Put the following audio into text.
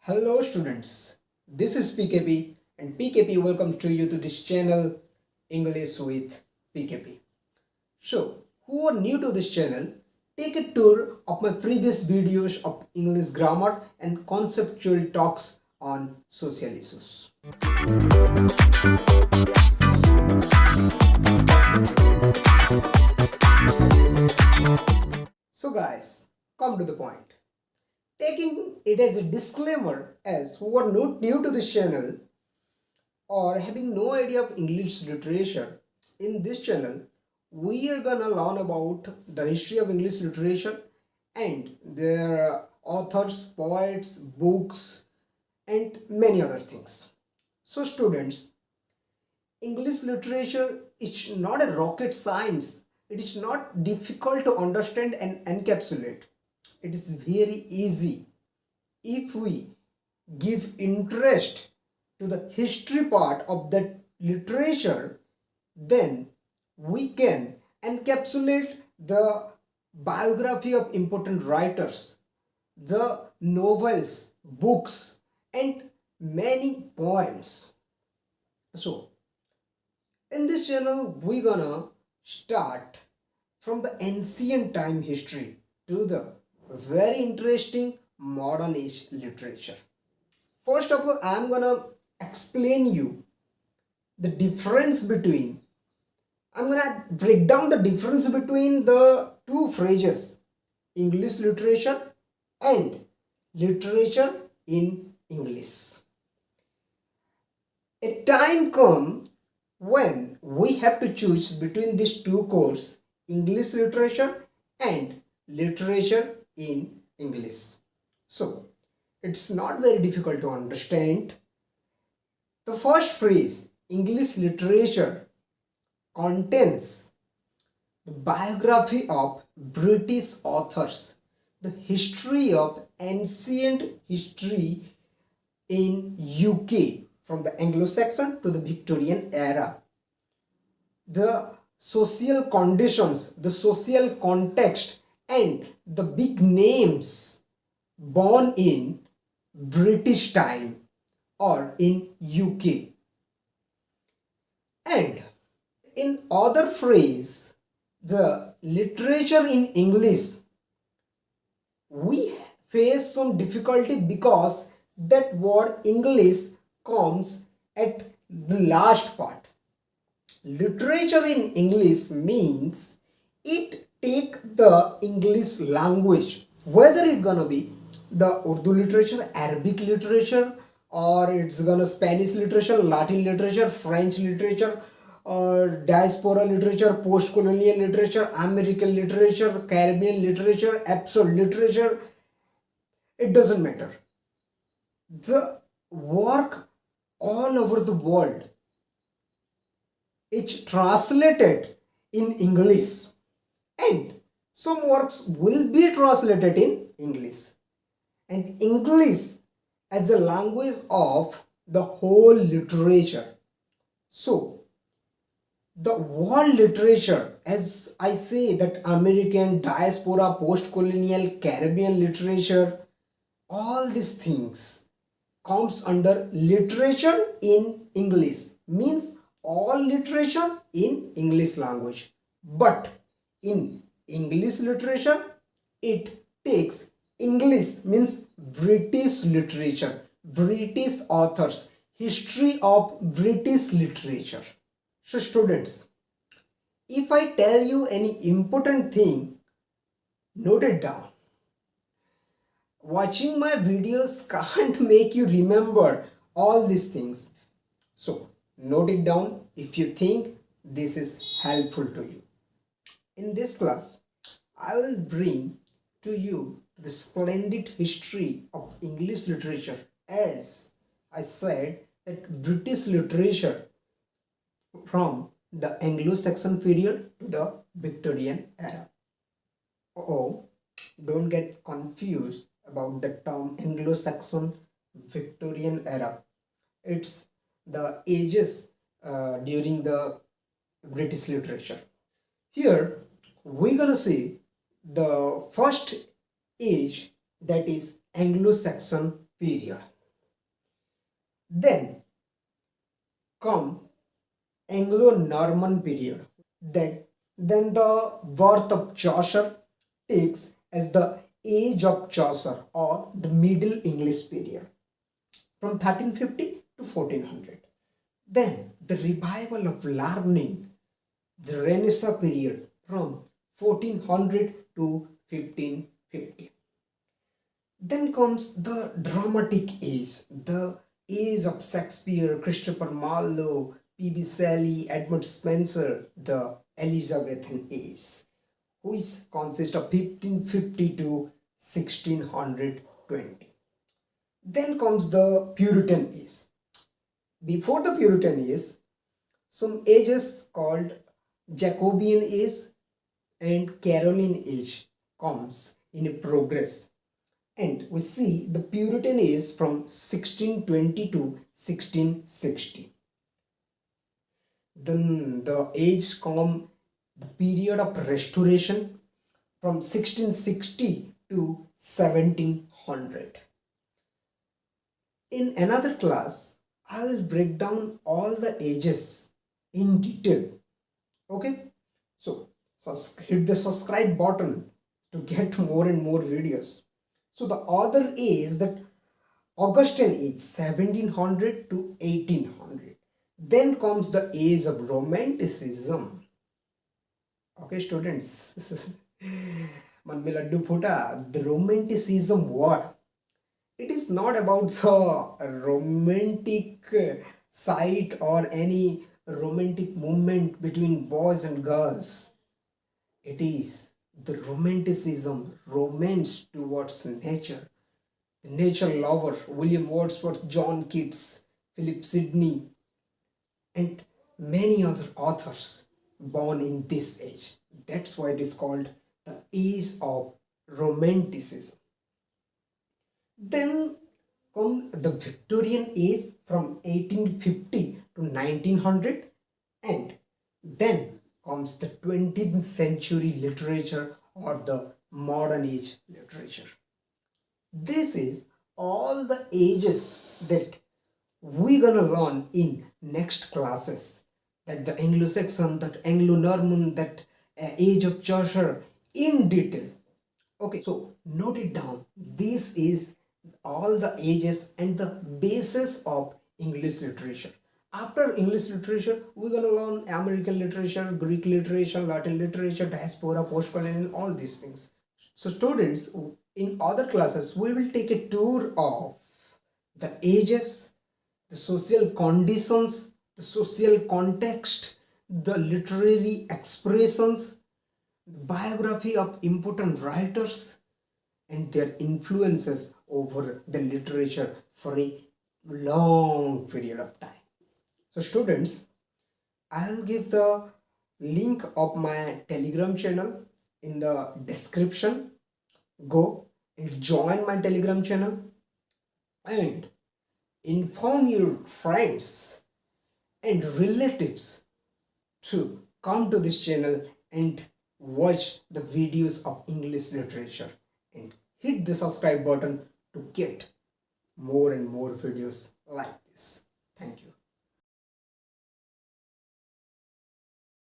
Hello students, this is PKP and PKP welcome to you to this channel English with PKP. So, who are new to this channel, take a tour of my previous videos of English grammar and conceptual talks on social issues. So guys, come to the point. Taking it as a disclaimer, as who are not new to this channel or having no idea of English literature, in this channel we are gonna learn about the history of English literature and their authors, poets, books and many other things. So students, English literature is not a rocket science. It is not difficult to understand and encapsulate. It is very easy if we give interest to the history part of that literature. Then we can encapsulate the biography of important writers, the novels, books and many poems. So in this channel we gonna start from the ancient time history to the very interesting modern age literature. First of all, I am gonna explain you the difference between, I'm gonna break down the difference between the two phrases, English literature and literature in English. A time come when we have to choose between these two courses, English literature and literature in English. So it's not very difficult to understand. The first phrase, English literature, contains the biography of British authors, the history of ancient history in UK from the Anglo-Saxon to the Victorian era, the social conditions, the social context and the big names born in British time or in UK. And in other phrase, the literature in English, we face some difficulty because that word English comes at the last part. Literature in English means it take the English language, whether it's gonna be the Urdu literature, Arabic literature, or it's gonna Spanish literature, Latin literature, French literature, or diaspora literature, post-colonial literature, American literature, Caribbean literature, absurd literature, it doesn't matter. The work all over the world, it's translated in English. And some works will be translated in English. And English as a language of the whole literature. So, the world literature, as I say, that American, diaspora, post-colonial, Caribbean literature, all these things comes under literature in English. Means all literature in English language. But in English literature, it takes English means British literature, British authors, history of British literature. So students, if I tell you any important thing, note it down. Watching my videos can't make you remember all these things. So note it down if you think this is helpful to you. In this class, I will bring to you the splendid history of English literature. As I said, that British literature from the Anglo-Saxon period to the Victorian era. Oh, don't get confused about the term Anglo-Saxon Victorian era. It's the ages during the British literature. Here we're gonna see the first age, that is Anglo-Saxon period. Then come Anglo-Norman period. Then the birth of Chaucer takes as the age of Chaucer or the Middle English period from 1350 to 1400. Then the revival of learning, the Renaissance period from 1400 to 1550. Then comes the dramatic age, the age of Shakespeare, Christopher Marlowe, P.B. Shelley, Edmund Spenser, the Elizabethan age, which consists of 1550 to 1620. Then comes the Puritan age. Before the Puritan age, some ages called Jacobean age and Caroline age comes in a progress, and we see the Puritan age from 1620 to 1660. Then the age come the period of restoration from 1660 to 1700. In another class, I'll break down all the ages in detail. Okay, so hit the subscribe button to get more and more videos. So the other is that Augustan age 1700 to 1800. Then comes the age of Romanticism. Okay, students, मन में लड्डू फूटा. The Romanticism word, it is not about the romantic site or any romantic movement between boys and girls. It is the romanticism, romance towards nature. The nature lover, William Wordsworth, John Keats, Philip Sidney, and many other authors born in this age. That's why it is called the age of romanticism. Then come the Victorian age from 1850 to 1900, and then comes the 20th century literature or the modern age literature. This is all the ages that we're gonna learn in next classes, that the Anglo-Saxon, that Anglo-Norman, that age of Chaucer in detail. Okay, so note it down. This is all the ages and the basis of English literature. After English literature, we're gonna learn American literature, Greek literature, Latin literature, diaspora, postcolonial, all these things. So students, in other classes, we will take a tour of the ages, the social conditions, the social context, the literary expressions, biography of important writers, and their influences over the literature for a long period of time. So students, I'll give the link of my Telegram channel in the description. Go and join my Telegram channel and inform your friends and relatives to come to this channel and watch the videos of English literature, and hit the subscribe button to get more and more videos like this. Thank you.